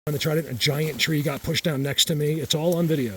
On the Trident, a giant tree got pushed down next to me. It's all on video.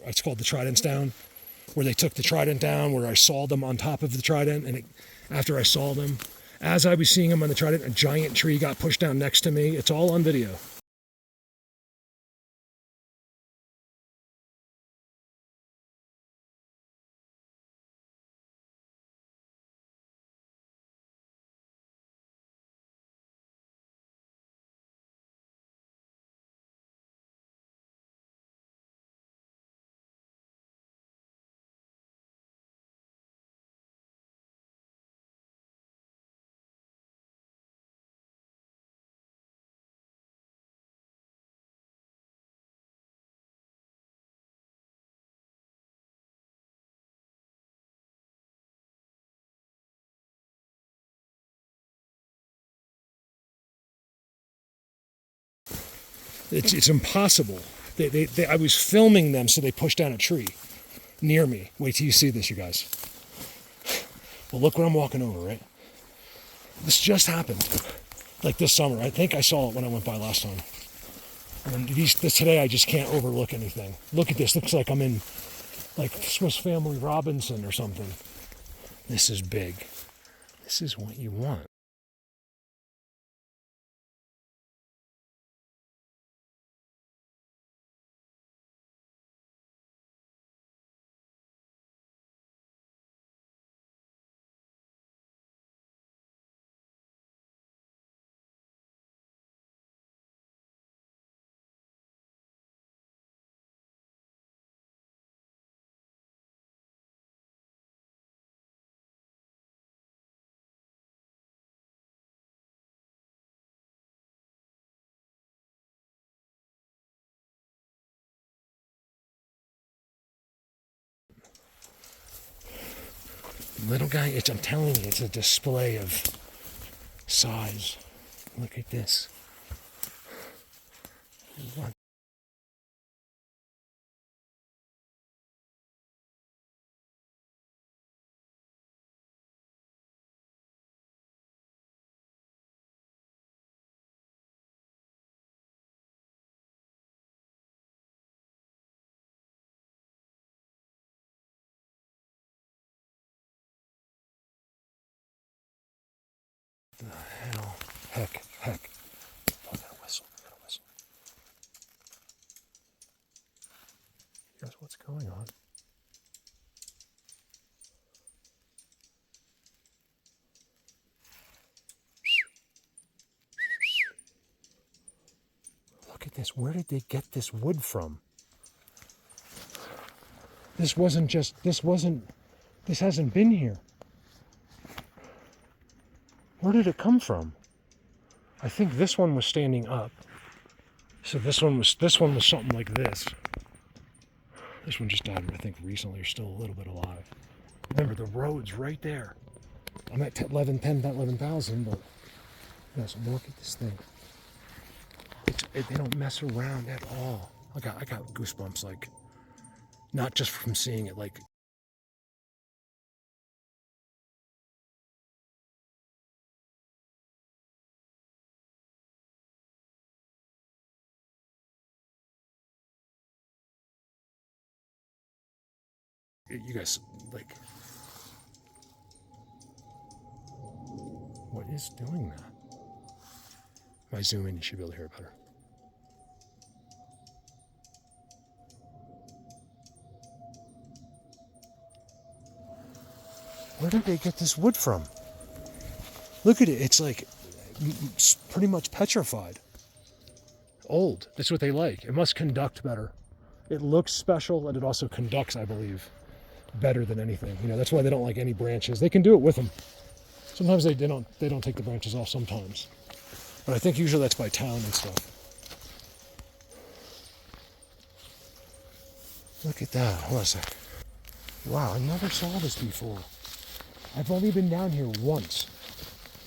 It's called the Tridents down, where they took the Trident down, where I saw them on top of the Trident, and after I saw them, as I was seeing them on the Trident, a giant tree got pushed down next to me. It's all on video. It's impossible. I was filming them, so they pushed down a tree near me. Wait till you see this, you guys. Well, look what I'm walking over, right? This just happened, like this summer. I think I saw it when I went by last time. And today I just can't overlook anything. Look at this. Looks like I'm in like Swiss Family Robinson or something. This is big. This is what you want. Little guy, I'm telling you, it's a display of size. Look at this. The hell? Heck. Oh, I got a whistle. Guys, what's going on? Look at this. Where did they get this wood from? This hasn't been here. Where did it come from? I think this one was standing up. So this one was something like this. This one just died, I think, recently, or still a little bit alive. Remember, the road's right there. I'm at 11,000, but guys, look at this thing. They don't mess around at all. I got goosebumps, like, not just from seeing it, like, you guys, like, what is doing that? If I zoom in, you should be able to hear it better. Where did they get this wood from? Look at it. It's like pretty much petrified. Old. That's what they like. It must conduct better. It looks special, and it also conducts, I believe, better than anything. You know, that's why they don't like any branches. They can do it with them. Sometimes they don't take the branches off sometimes. But I think usually that's by town and stuff. Look at that. Hold on a sec. Wow, I never saw this before. I've only been down here once.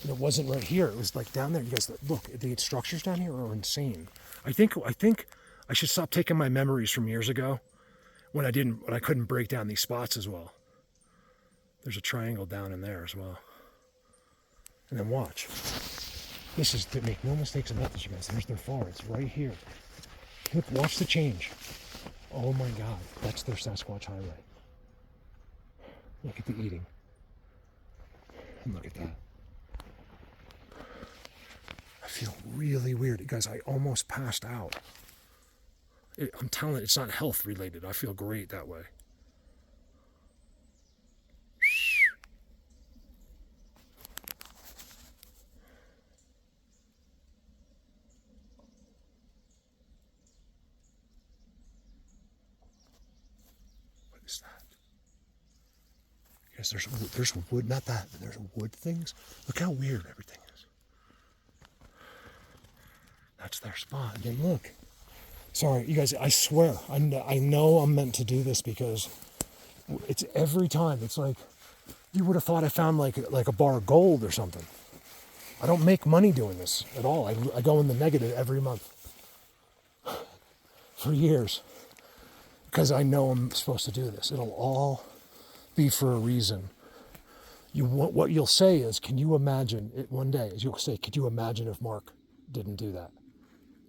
And it wasn't right here. It was like down there. You guys, look, the structures down here are insane. I think I should stop taking my memories from years ago when I couldn't break down these spots as well. There's a triangle down in there as well. And then watch. This is to make no mistakes about this, you guys. There's their far. It's right here. Look, watch the change. Oh my God, that's their Sasquatch highway. Look at the eating. And look at that. I feel really weird. Guys, I almost passed out. I'm telling you, it's not health related. I feel great that way. What is that? Yes, there's wood, not that, but there's wood things. Look how weird everything is. That's their spot. And then look. Sorry, you guys, I swear, I know I'm meant to do this because it's every time. It's like, you would have thought I found like a bar of gold or something. I don't make money doing this at all. I go in the negative every month. For years. Because I know I'm supposed to do this. It'll all be for a reason. What you'll say is, can you imagine it one day? As you'll say, could you imagine if Mark didn't do that?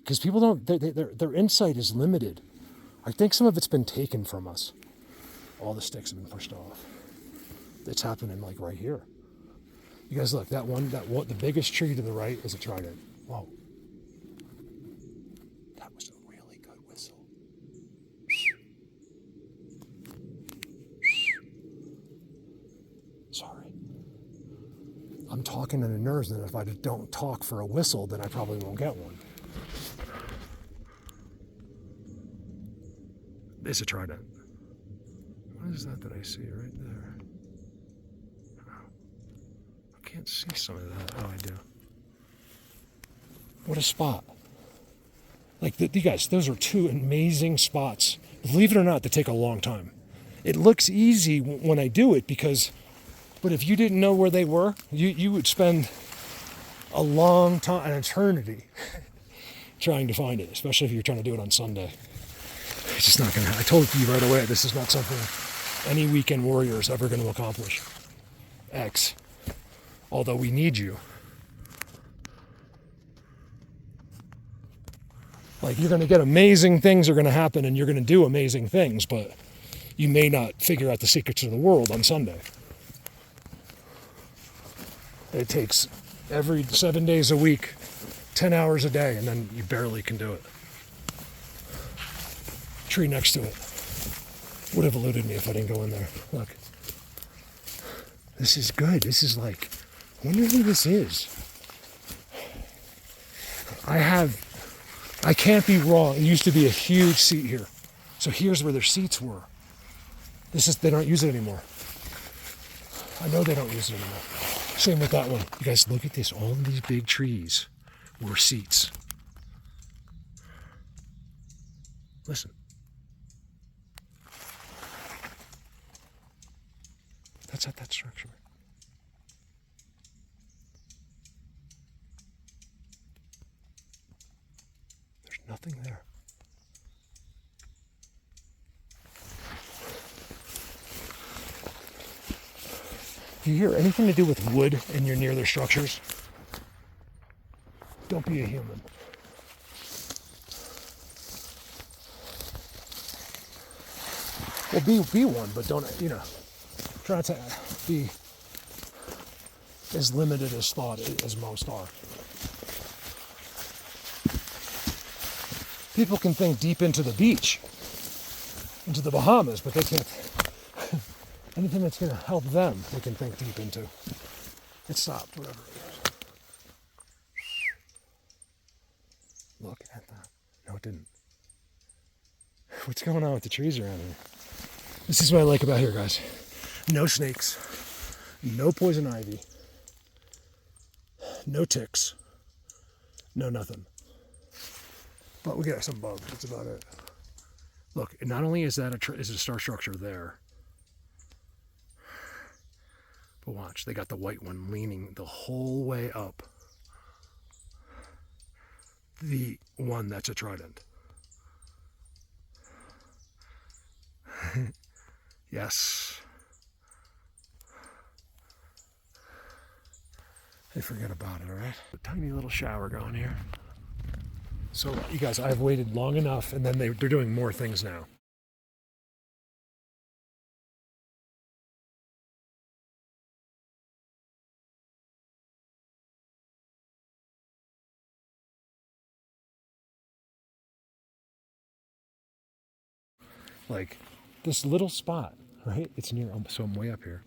Because people don't, their insight is limited. I think some of it's been taken from us. All the sticks have been pushed off. It's happening like right here. You guys look, the biggest tree to the right is a Trident. Whoa. That was a really good whistle. Sorry. I'm talking to the nerves, and if I don't talk for a whistle, then I probably won't get one. It's a Trident. What is that I see right there? I can't see some of that. Oh, I do. What a spot. Like, you guys, those are two amazing spots. Believe it or not, they take a long time. It looks easy when I do it but if you didn't know where they were, you would spend a long time, an eternity, trying to find it, especially if you're trying to do it on Sunday. It's just not going to happen. I told you right away, this is not something any weekend warrior is ever going to accomplish. X. Although we need you. Like, you're going to get amazing things are going to happen, and you're going to do amazing things, but you may not figure out the secrets of the world on Sunday. It takes every 7 days a week, 10 hours a day, and then you barely can do it. Tree next to it would have eluded me if I didn't go in there. Look. This is good. This is like, I wonder who this is. I can't be wrong. It used to be a huge seat here. So here's where their seats were. They don't use it anymore. I know they don't use it anymore. Same with that one. You guys, look at this. All of these big trees were seats. Listen. That's at that structure. There's nothing there. If you hear anything to do with wood and you're near their structures, don't be a human. Well, be one, but don't, try not to be as limited as thought as most are. People can think deep into the beach, into the Bahamas, but they can't. Anything that's going to help them, they can think deep into. It stopped, whatever it is. Look at that. No, it didn't. What's going on with the trees around here? This is what I like about here, guys. No snakes, no poison ivy, no ticks, no nothing. But we got some bugs, that's about it. Look, not only is that is a star structure there, but watch, they got the white one leaning the whole way up. The one that's a trident. Yes. Hey, forget about it, all right? A tiny little shower going here. So, you guys, I've waited long enough, and then they're doing more things now. Like, this little spot, right? It's near, so I'm way up here.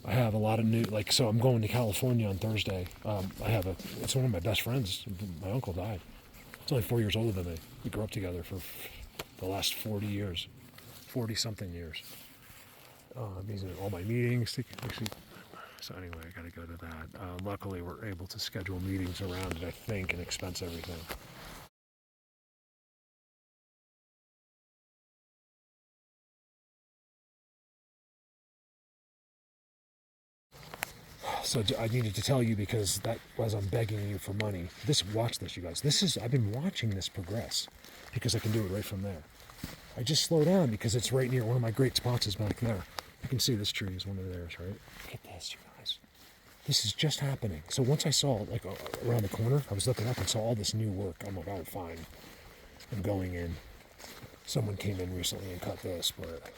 I have a lot of new, so I'm going to California on Thursday. It's one of my best friends. My uncle died. It's only 4 years older than me. We grew up together for the last 40 years, 40 something years. He's in all my meetings. So anyway, I got to go to that. Luckily, we're able to schedule meetings around it, I think, and expense everything. So I needed to tell you because that was I'm begging you for money. Watch this, you guys. I've been watching this progress because I can do it right from there. I just slow down because it's right near one of my great spots is back there. You can see this tree is one of theirs, right? Look at this, you guys. This is just happening. So once I saw around the corner, I was looking up and saw all this new work. I'm like, oh, fine. I'm going in. Someone came in recently and cut this, but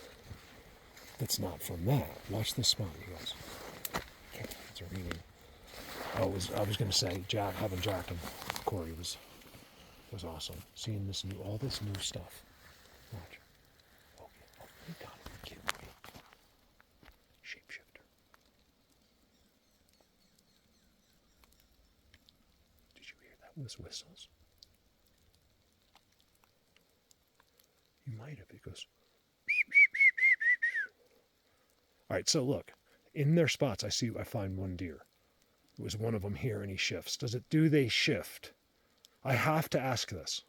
it's not from that. Watch this spot, you guys. It's a reading. I was going to say, having Jack and Corey was awesome. Seeing all this new stuff. Watch. Okay. You got it. Kid. Shapeshifter. Did you hear that? Those whistles? You might have. It goes. All right. So look. In their spots, I find one deer. It was one of them here, and he shifts. Do they shift? I have to ask this.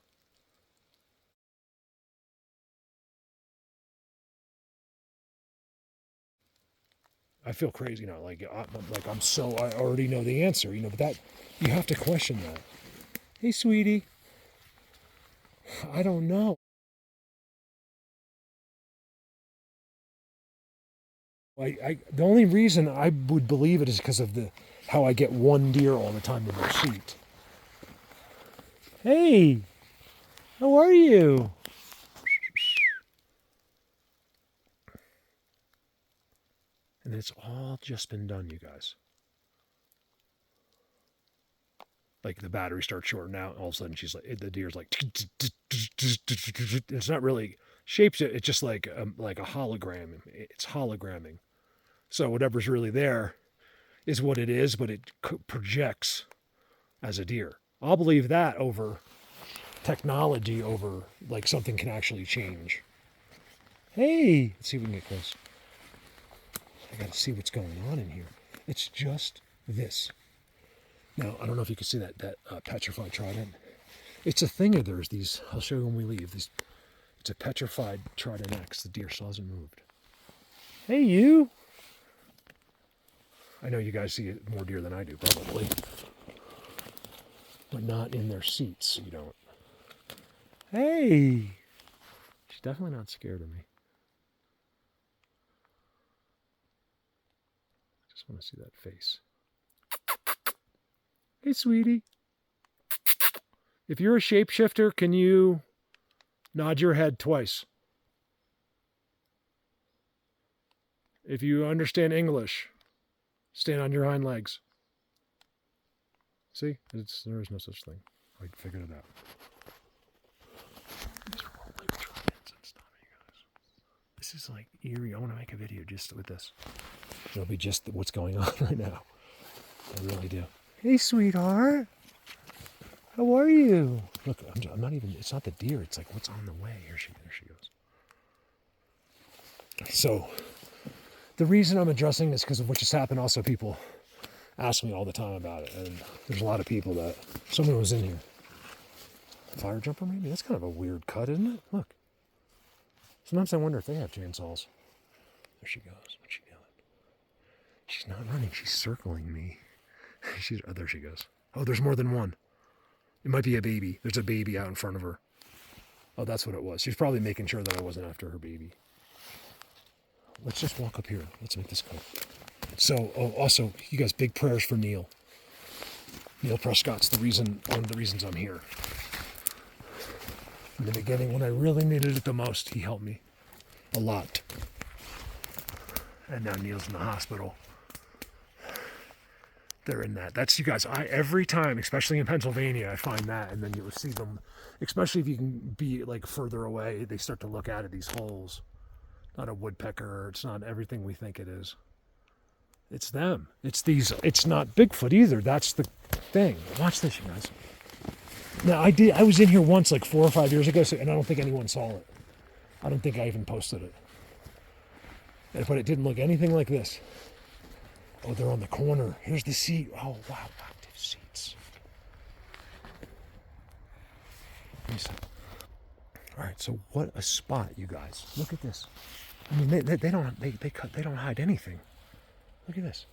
I feel crazy now. I already know the answer, but that, you have to question that. Hey, sweetie. I don't know. The only reason I would believe it is because of how I get one deer all the time in their seat. Hey, how are you? And it's all just been done, you guys. Like the battery starts shorting out, and all of a sudden she's like, the deer's like, it's not really shaped. It's just like a hologram. It's hologramming. So whatever's really there is what it is, but it projects as a deer. I'll believe that over technology, over like something can actually change. Hey, let's see if we can get close. I got to see what's going on in here. It's just this. Now, I don't know if you can see that petrified trident. It's a thing of theirs. These, I'll show you when we leave. These, it's a petrified Trident X. The deer still hasn't moved. Hey, you. I know you guys see more deer than I do, probably. But not in their seats, you don't. Hey. She's definitely not scared of me. I just want to see that face. Hey, sweetie. If you're a shapeshifter, can you nod your head twice? If you understand English, stand on your hind legs. See? There is no such thing. I figured it out. These are all like Tridents and stuff, you guys. This is like eerie. I want to make a video just with this. It'll be just what's going on right now. I really do. Hey, sweetheart. How are you? Look, I'm not even, it's not the deer. It's like, what's on the way? There she goes. So, the reason I'm addressing this because of what just happened, also people ask me all the time about it. And there's a lot of people that, someone was in here. Fire jumper maybe? That's kind of a weird cut, isn't it? Look. Sometimes I wonder if they have chainsaws. There she goes. What's she doing? She's not running. She's circling me. Oh, there she goes. Oh, there's more than one. It might be a baby. There's a baby out in front of her. Oh, that's what it was. She's probably making sure that I wasn't after her baby. Let's just walk up here. Let's make this quick. So, also, you guys, big prayers for Neil. Neil Prescott's one of the reasons I'm here. In the beginning, when I really needed it the most, he helped me a lot. And now Neil's in the hospital. They're in that. That's, you guys, every time, especially in Pennsylvania, I find that, and then you'll see them, especially if you can be like further away, they start to look out at these holes. Not a woodpecker, it's not everything we think it is. It's them. It's not Bigfoot either. That's the thing. Watch this, you guys. Now, I was in here once like 4 or 5 years ago, and I don't think anyone saw it. I don't think I even posted it. But it didn't look anything like this. Oh, they're on the corner. Here's the seat. Oh, wow. Active seats. All right, so what a spot, you guys. Look at this. I mean, they don't hide anything. Look at this.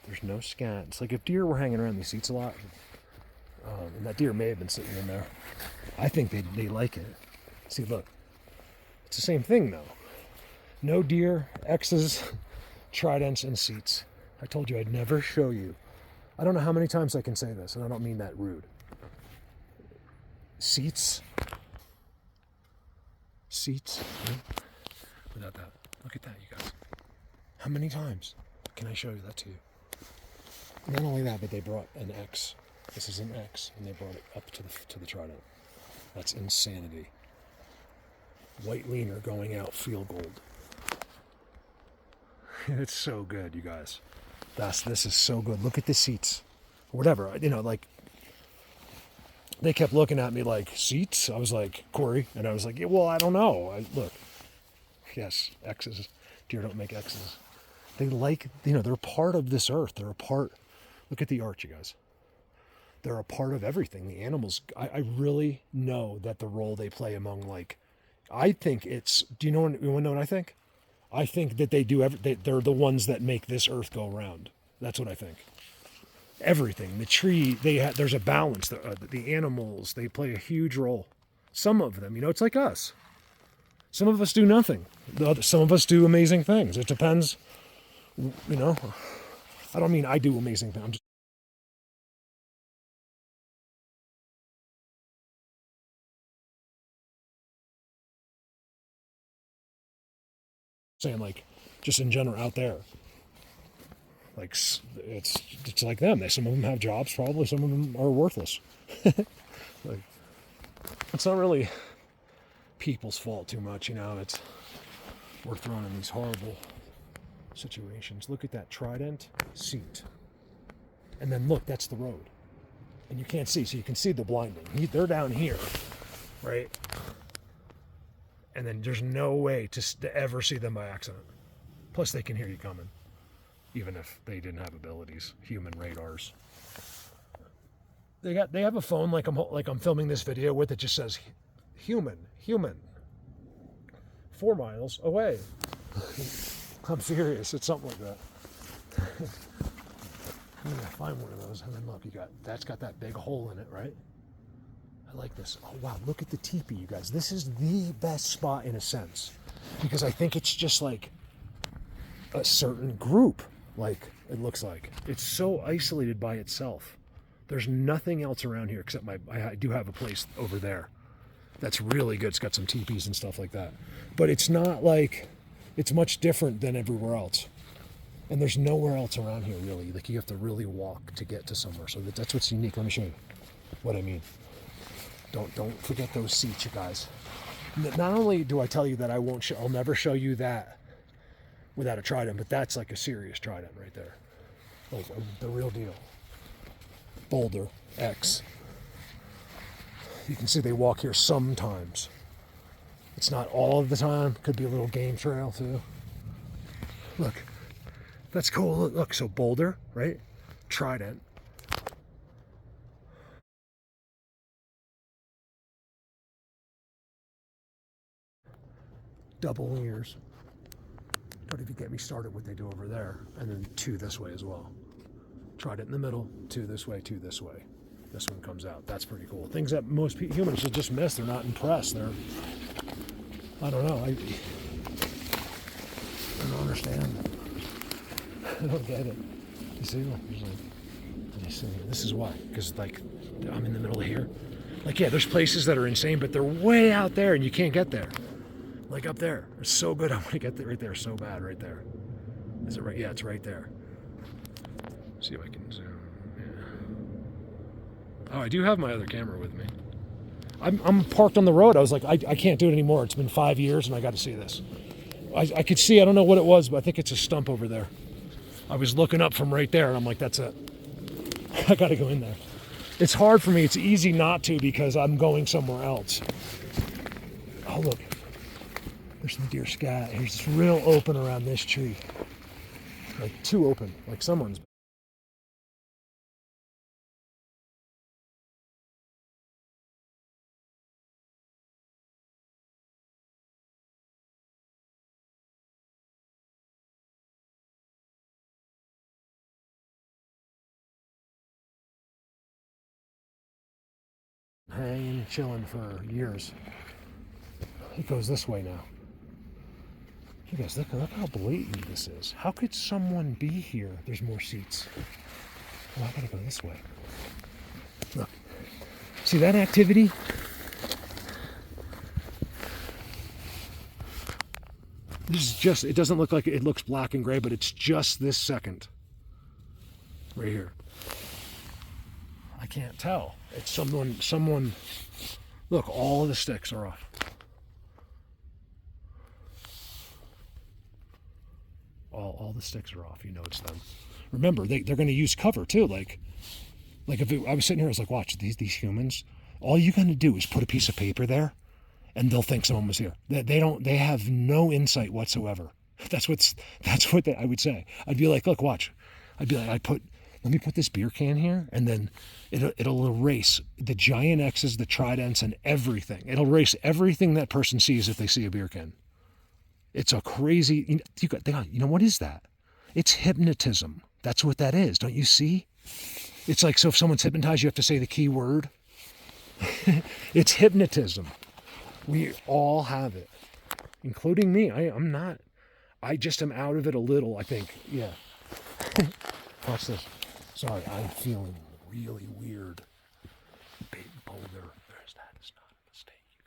There's no scat. It's like if deer were hanging around these seats a lot, and that deer may have been sitting in there, I think they like it. See, look. It's the same thing, though. No deer, X's, Tridents, and seats. I told you I'd never show you. I don't know how many times I can say this, and I don't mean that rude. Seats. Right? Without that. Look at that, you guys. How many times can I show you that to you? Not only that, but they brought an X. This is an X, and they brought it up to the Trident. That's insanity. White leaner going out, field gold. It's so good, you guys. This is so good. Look at the seats. Whatever, like, they kept looking at me like, seats? I was like, Corey. And I was like, yeah, well, I don't know. Look. Yes, X's. Deer don't make X's. They like, they're a part of this earth. They're a part. Look at the arch, you guys. They're a part of everything. The animals, I really know that the role they play among, like, I think it's, do you want to know what I think? I think that they're the ones that make this earth go round. That's what I think. Everything, the tree, there's a balance. The animals, they play a huge role. Some of them, it's like us. Some of us do nothing. Some of us do amazing things. It depends, I don't mean I do amazing things. I'm just saying, like, just in general out there. Like, it's like them. Some of them have jobs, probably. Some of them are worthless. Like, it's not really people's fault too much, you know. We're thrown in these horrible situations. Look at that Trident seat. And then look, that's the road. And you can't see, so you can see the blinding. They're down here, right? And then there's no way to ever see them by accident. Plus, they can hear you coming, even if they didn't have abilities, human radars. They have a phone like I'm filming this video with that just says human 4 miles away. I'm serious. It's something like that. I'm gonna find one of those, and then look, that's got that big hole in it, right? I like this. Oh wow, look at the teepee, you guys. This is the best spot in a sense, because I think it's just like a certain group. Like, it looks like it's so isolated by itself. There's nothing else around here except I do have a place over there that's really good. It's got some teepees and stuff like that, but it's not like, it's much different than everywhere else. And there's nowhere else around here, really. Like, you have to really walk to get to somewhere. So that's what's unique. Let me show you what I mean. Don't forget those seats, you guys. Not only do I tell you that I'll never show you that without a Trident, but that's like a serious Trident right there. Like the real deal. Boulder X. You can see they walk here sometimes. It's not all of the time. Could be a little game trail too. Look. That's cool. Look, so Boulder, right? Trident. Double ears. Don't even get me started what they do over there. And then 2 this way as well. Trident in the middle, 2 this way, 2 this way. This one comes out. That's pretty cool. Things that most humans will just miss. They're not impressed. I don't know. I don't understand. I don't get it. You see, look, this is why. Because, like, I'm in the middle of here. Like, yeah, there's places that are insane, but they're way out there and you can't get there. Like up there. It's so good. I want to get there right there so bad right there. Is it right? Yeah, it's right there. See if I can zoom. Yeah. Oh, I do have my other camera with me. I'm parked on the road. I was like, I can't do it anymore. It's been 5 years and I got to see this. I could see, I don't know what it was, but I think it's a stump over there. I was looking up from right there, and I'm like, that's it. I got to go in there. It's hard for me. It's easy not to because I'm going somewhere else. Oh, look. There's some deer scat. Here's this real open around this tree. Like, too open. Like someone's... hanging, chilling for years. It goes this way now. You guys, look how blatant this is. How could someone be here? There's more seats. Oh, I gotta go this way. Look. See that activity? This is just, it doesn't look like it looks black and gray, but it's just this second. Right here. I can't tell. It's someone, look, all of the sticks are off. All the sticks are off, you know it's them. Remember, they're going to use cover too. Like if I was sitting here, I was like, watch, these humans, all you're going to do is put a piece of paper there and they'll think someone was here. They have no insight whatsoever. That's what I would say. I'd be like, look, watch. I'd be like, let me put this beer can here, and then it'll erase the giant X's, the Tridents, and everything. It'll erase everything that person sees if they see a beer can. It's a crazy, you know what is that? It's hypnotism. That's what that is. Don't you see? It's like, so if someone's hypnotized, you have to say the key word. It's hypnotism. We all have it, including me. I just am out of it a little, I think. Yeah. Watch this. Sorry, I'm feeling really weird. Big boulder. There's that. It's not a mistake, you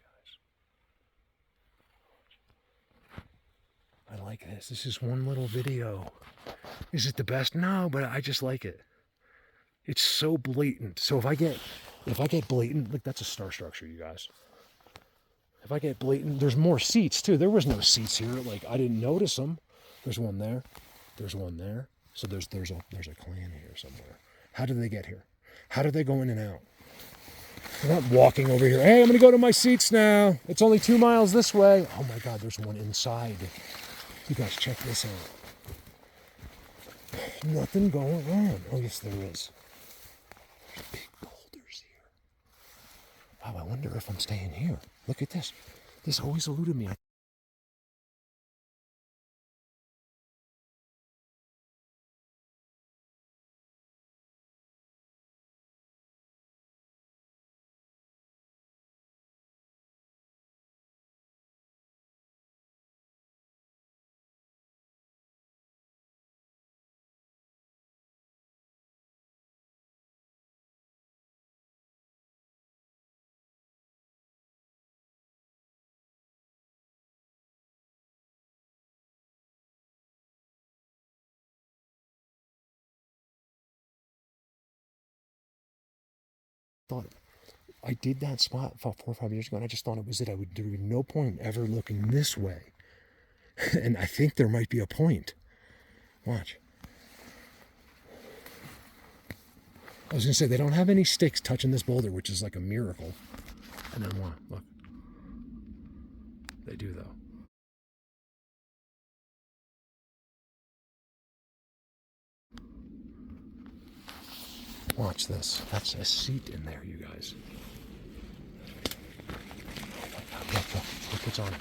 guys. I like this. This is one little video. Is it the best? No, but I just like it. It's so blatant. So if I get blatant, like that's a star structure, you guys. If I get blatant, there's more seats too. There was no seats here. Like I didn't notice them. There's one there. There's one there. So there's a clan here somewhere. How did they get here? How did they go in and out? They're not walking over here. Hey, I'm gonna go to my seats now. It's only 2 miles this way. Oh my God, there's one inside. You guys check this out. Nothing going on. Oh yes, there is. There's big boulders here. Wow, I wonder if I'm staying here. Look at this. This always eluded me. Thought I did that spot 4 or 5 years ago, and I just thought it was it. There would be no point ever looking this way. And I think there might be a point. Watch. I was going to say, they don't have any sticks touching this boulder, which is like a miracle. And then what? Look. They do, though. Watch this. That's a seat in there, you guys. Look what's on it.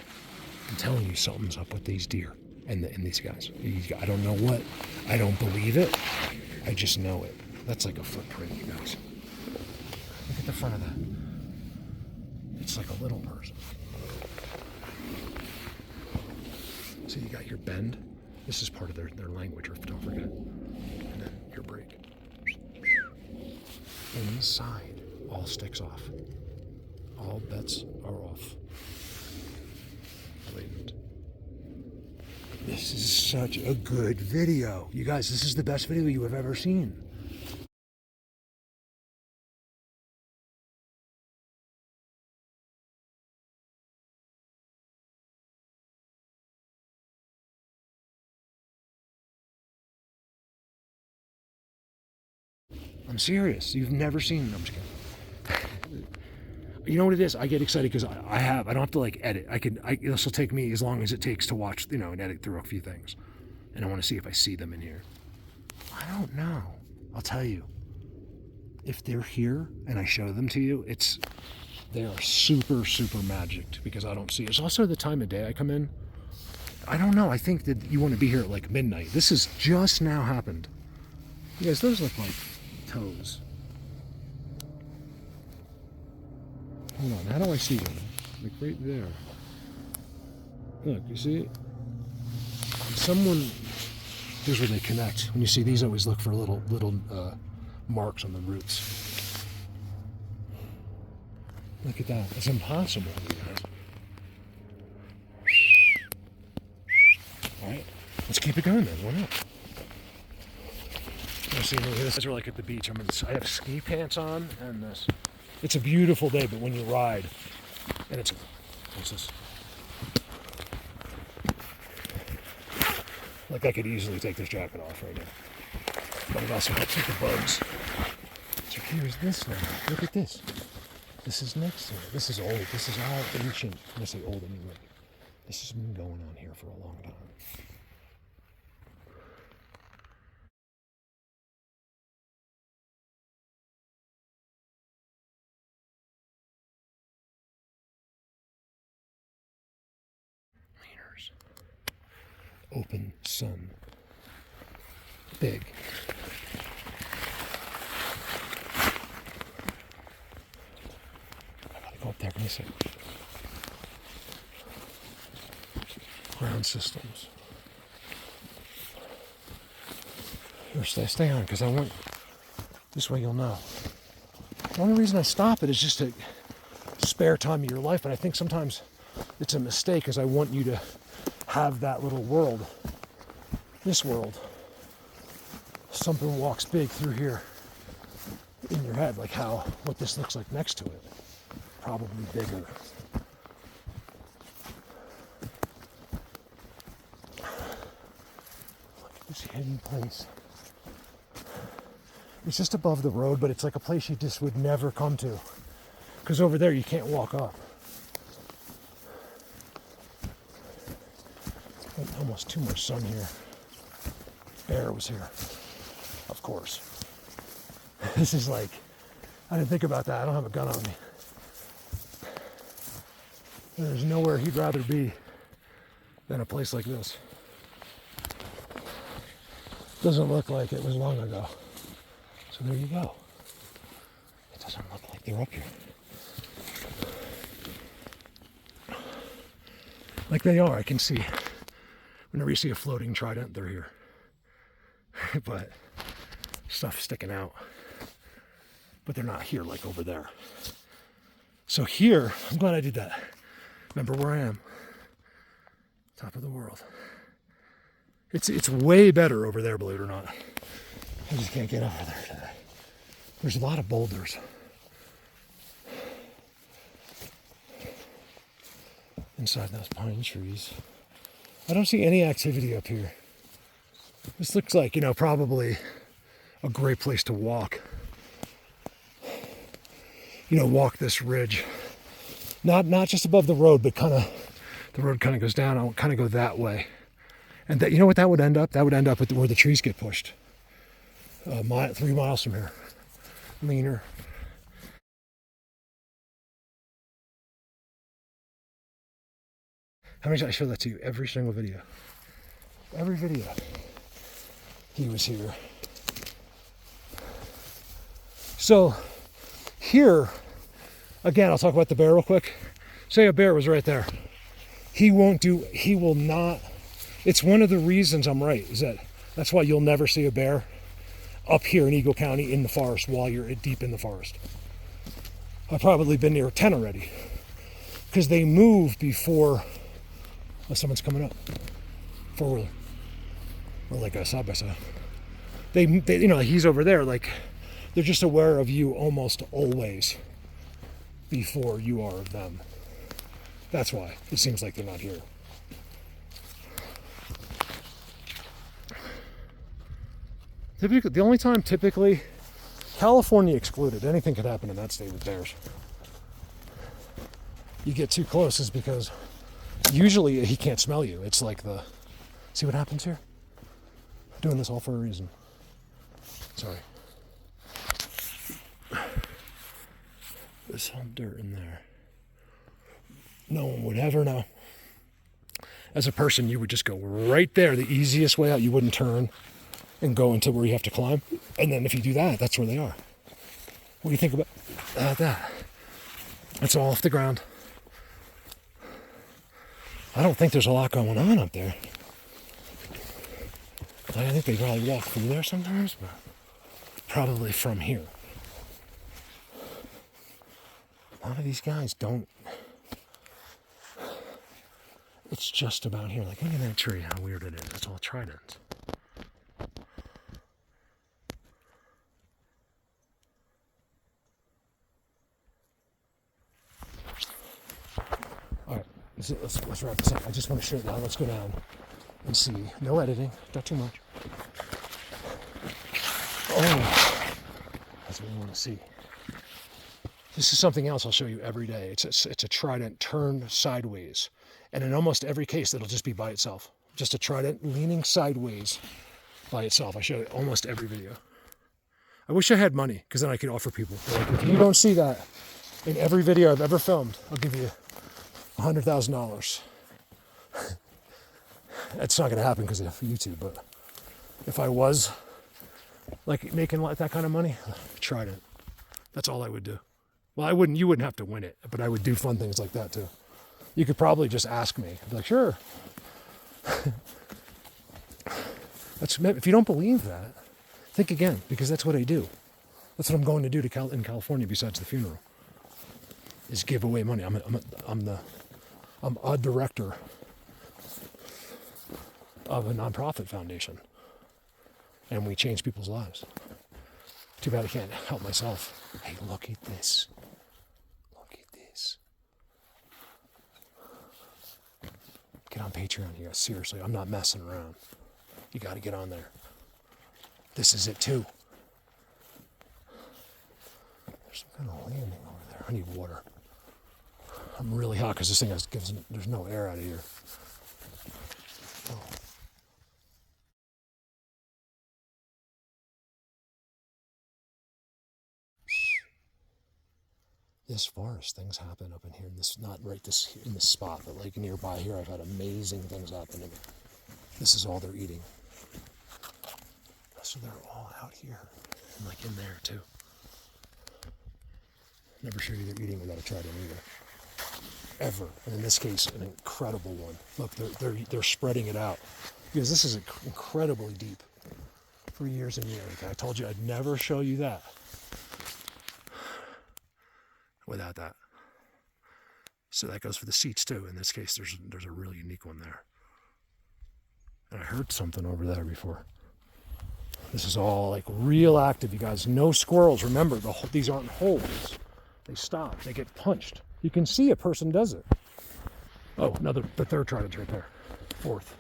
I'm telling you, something's up with these deer and these guys. I don't know what. I don't believe it. I just know it. That's like a footprint, you guys. Look at the front of that. It's like a little person. So you got your bend. This is part of their language, don't forget. And then your break. Inside, all sticks off. All bets are off. Blatant. This is such a good video. You guys, this is the best video you have ever seen. I'm serious. You've never seen it. I'm just kidding. You know what it is? I get excited because I don't have to like edit. This will take me as long as it takes to watch, and edit through a few things. And I want to see if I see them in here. I don't know. I'll tell you. If they're here and I show them to you, they are super, super magicked because I don't see it. It's also the time of day I come in. I don't know. I think that you want to be here at like midnight. This has just now happened. You guys, those look like toes. Hold on, how do I see them? Like right there. Look, you see it? Here's where they connect. When you see these, always look for little marks on the roots. Look at that. It's impossible. Alright, let's keep it going then. Why not? See, this is like at the beach. I have ski pants on and this. It's a beautiful day, but when you ride, and what's this? Like I could easily take this jacket off right now, but it also helps with the bugs. So here's this now. Look at this. This is next to it. This is old. This is all ancient. I'm gonna say old anyway. This has been going on here for a long time. Open sun. Big. I gotta go up there. Give me a second. Ground systems. Here, stay on, because I want. This way you'll know. The only reason I stop it is just to spare time of your life, and I think sometimes it's a mistake, because I want you to have that little world, this world, something walks big through here in your head, like what this looks like next to it. Probably bigger. Look at this hidden place. It's just above the road, but it's like a place you just would never come to. Because over there you can't walk up. Almost too much sun here. Bear was here, of course. This is like, I didn't think about that. I don't have a gun on me. There's nowhere he'd rather be than a place like this. Doesn't look like it was long ago. So there you go. It doesn't look like they're up here. Like they are, I can see. Whenever you see a floating trident, they're here. But stuff sticking out. But they're not here like over there. So here, I'm glad I did that. Remember where I am. Top of the world. It's way better over there, believe it or not. I just can't get over there today. There's a lot of boulders. Inside those pine trees. I don't see any activity up here. This looks like, probably a great place to walk. Walk this ridge. Not just above the road, but the road kind of goes down. I'll kind of go that way. And that, what that would end up? That would end up at where the trees get pushed. 3 miles from here. Leaner. How many times I show that to you? Every single video. Every video. He was here. So here, again, I'll talk about the bear real quick. Say a bear was right there. He will not. It's one of the reasons I'm right, is that's why you'll never see a bear up here in Eagle County in the forest while you're deep in the forest. I've probably been near 10 already. Because they move before someone's coming up. Four-wheeler. Or like a side-by-side. They he's over there, like, they're just aware of you almost always before you are of them. That's why it seems like they're not here. Typically, the only time California excluded, anything could happen in that state with bears. You get too close is because usually he can't smell you. It's like see what happens here? I'm doing this all for a reason. Sorry. There's some dirt in there. No one would ever know. As a person, you would just go right there, the easiest way out. You wouldn't turn and go into where you have to climb. And then if you do that, that's where they are. What do you think about that? It's all off the ground. I don't think there's a lot going on up there. I think they probably walk through there sometimes, but probably from here. A lot of these guys don't. It's just about here. Like, look at that tree, how weird it is. It's all Tridents. All right, let's wrap this up. I just want to show you now. Let's go down and see. No editing, not too much. Oh, that's what we want to see. This is something else I'll show you every day. It's a Trident turned sideways. And in almost every case, it'll just be by itself. Just a Trident leaning sideways by itself. I show it almost every video. I wish I had money, because then I could offer people. Like, if you don't see that in every video I've ever filmed, I'll give you $100,000. It's not going to happen because of YouTube, but if I was like making that kind of money, Trident. That's all I would do. Well, you wouldn't have to win it, but I would do fun things like that too. You could probably just ask me. I'd be like, sure. If you don't believe that, think again, because that's what I do. That's what I'm going to do in California besides the funeral, is give away money. I'm a director of a nonprofit foundation. and we change people's lives. Too bad I can't help myself. Hey, look at this. Look at this. Get on Patreon, you guys. Seriously, I'm not messing around. You got to get on there. This is it too. There's some kind of landing over there. I need water. I'm really hot because this thing there's no air out of here. Oh. This forest, things happen up in here. Not right in this spot, but like nearby here, I've had amazing things happen to me. This is all they're eating. So they're all out here, and like in there too. Never show you they're eating without a trident either, ever. And in this case, an incredible one. Look, they're spreading it out because this is incredibly deep for years and years. I told you I'd never show you that without that. So that goes for the seats too. In this case, there's a really unique one there. And I heard something over there before. This is all like real active, you guys. No squirrels. Remember, these aren't holes. They stop. They get punched. You can see a person does it. Oh, the third trident's right there. Fourth.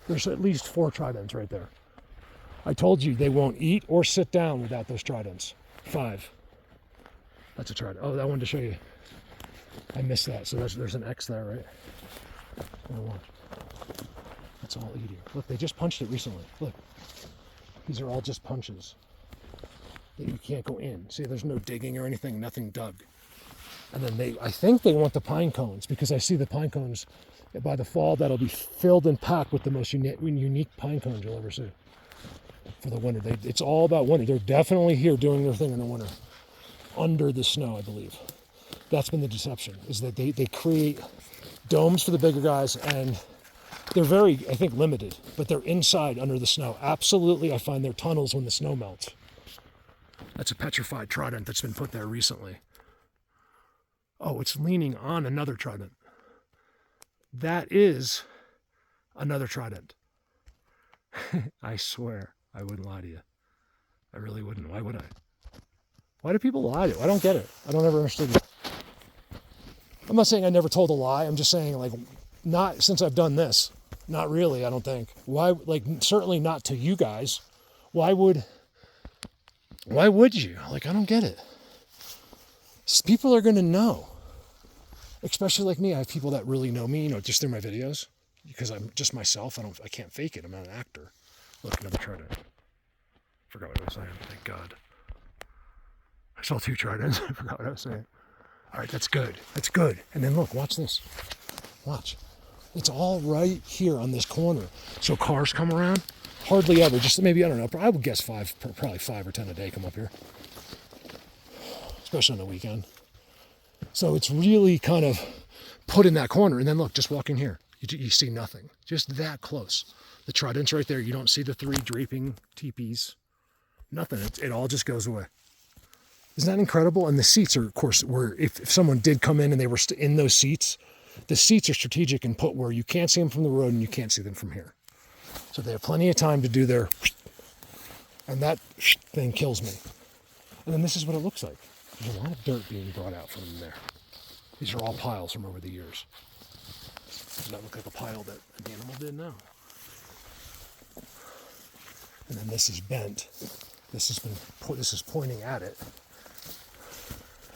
There's at least 4 tridents right there. I told you they won't eat or sit down without those tridents. 5. That's a trident. Oh, that one to show you. I missed that. So there's an X there, right? That's all eating. Look, they just punched it recently. Look. These are all just punches that you can't go in. See, there's no digging or anything, nothing dug. And then I think they want the pine cones because I see the pine cones by the fall that'll be filled and packed with the most unique pine cones you'll ever see for the winter. It's all about winter. They're definitely here doing their thing in the winter under the snow, I believe. That's been the deception, is that they create domes for the bigger guys, and they're very, I think, limited, but they're inside under the snow. Absolutely, I find their tunnels when the snow melts. That's a petrified trident that's been put there recently. Oh, it's leaning on another trident. That is another trident. I swear, I wouldn't lie to you. I really wouldn't. Why would I? Why do people lie to you? I don't get it. I don't ever understand that. I'm not saying I never told a lie. I'm just saying, like, not since I've done this. Not really, I don't think. Why? Like, certainly not to you guys. Why would you? Like, I don't get it. People are going to know. Especially like me. I have people that really know me, just through my videos. Because I'm just myself. I can't fake it. I'm not an actor. Look, another trident. Forgot what I was saying. Thank God. I saw 2 tridents. I forgot what I was saying. All right, that's good. That's good. And then look, watch this. Watch. It's all right here on this corner. So cars come around, hardly ever. Just maybe, I don't know, I would guess probably 5 or 10 a day come up here. Especially on the weekend. So it's really kind of put in that corner. And then look, just walk in here. You see nothing. Just that close. The trident's right there. You don't see the 3 draping teepees. Nothing. It all just goes away. Isn't that incredible? And the seats are, of course, where if someone did come in and they were in those seats, the seats are strategic and put where you can't see them from the road and you can't see them from here. So they have plenty of time to do their, and that thing kills me. And then this is what it looks like. There's a lot of dirt being brought out from there. These are all piles from over the years. Does that look like a pile that an animal did? No. And then this is bent. This is pointing at it.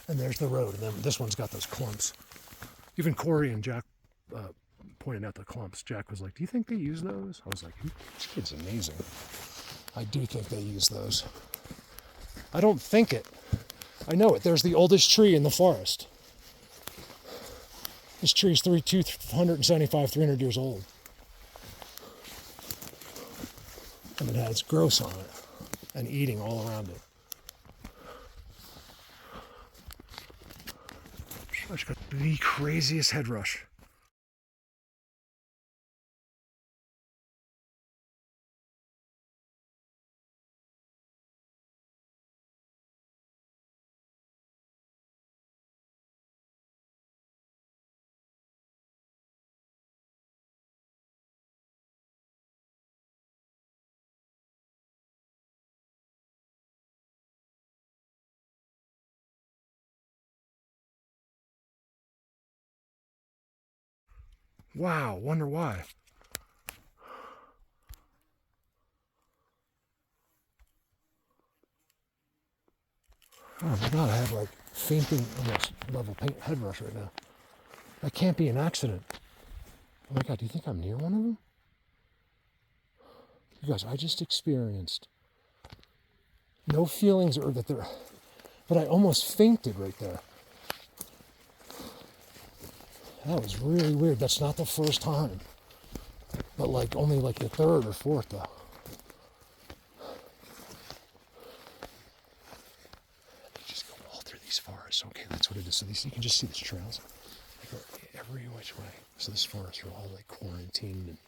And there's the road. And then this one's got those clumps. Even Corey and Jack pointed out the clumps. Jack was like, do you think they use those? I was like, this kid's amazing. I do think they use those. I don't think it. I know it. There's the oldest tree in the forest. This tree is 275, 300 years old. And it has growth on it and eating all around it. I just got the craziest head rush. Wow, wonder why. Oh my God, I have like fainting almost level paint head rush right now. That can't be an accident. Oh my God, do you think I'm near one of them? You guys, I just experienced no feelings or that they're, but I almost fainted right there. That was really weird. That's not the first time, but like only like the third or fourth though. Just go all through these forests. Okay, that's what it is. So these, you can just see these trails. They go every which way. So this forests are all like quarantined and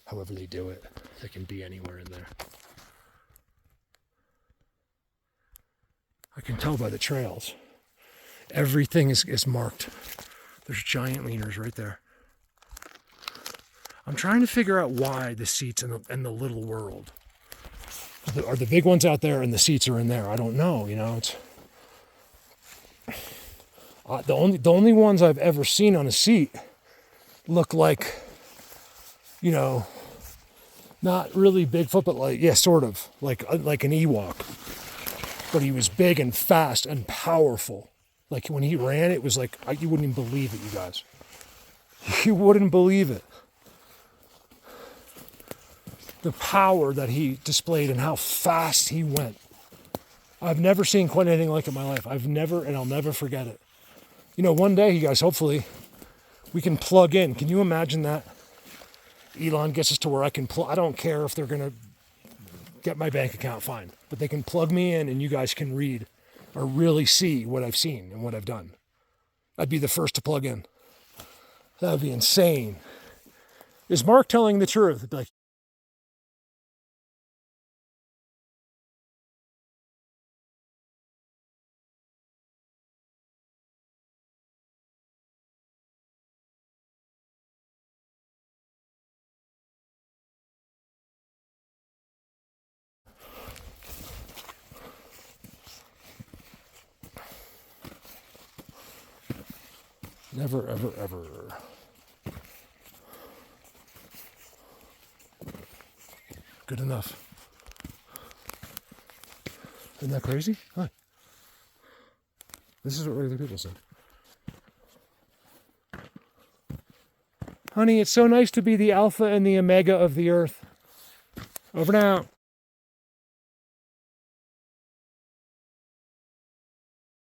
however they do it. They can be anywhere in there. I can tell by the trails. Everything is marked. There's giant leaners right there. I'm trying to figure out why the seats in the little world are the big ones out there and the seats are in there. I don't know. You know, it's the only ones I've ever seen on a seat look like, you know, not really Bigfoot, but like, yeah, sort of like an Ewok. But he was big and fast and powerful. Like when he ran, it was like, you wouldn't even believe it, you guys. You wouldn't believe it. The power that he displayed and how fast he went. I've never seen quite anything like it in my life. I've never, and I'll never forget it. You know, one day, you guys, hopefully, we can plug in. Can you imagine that? Elon gets us to where I can plug. I don't care if they're going to get my bank account, fine. But they can plug me in and you guys can read or really see what I've seen and what I've done. I'd be the first to plug in. That would be insane. Is Mark telling the truth? Like, never, ever, ever. Good enough. Isn't that crazy? Hi. This is what regular people say. Honey, it's so nice to be the alpha and the omega of the earth. Over now.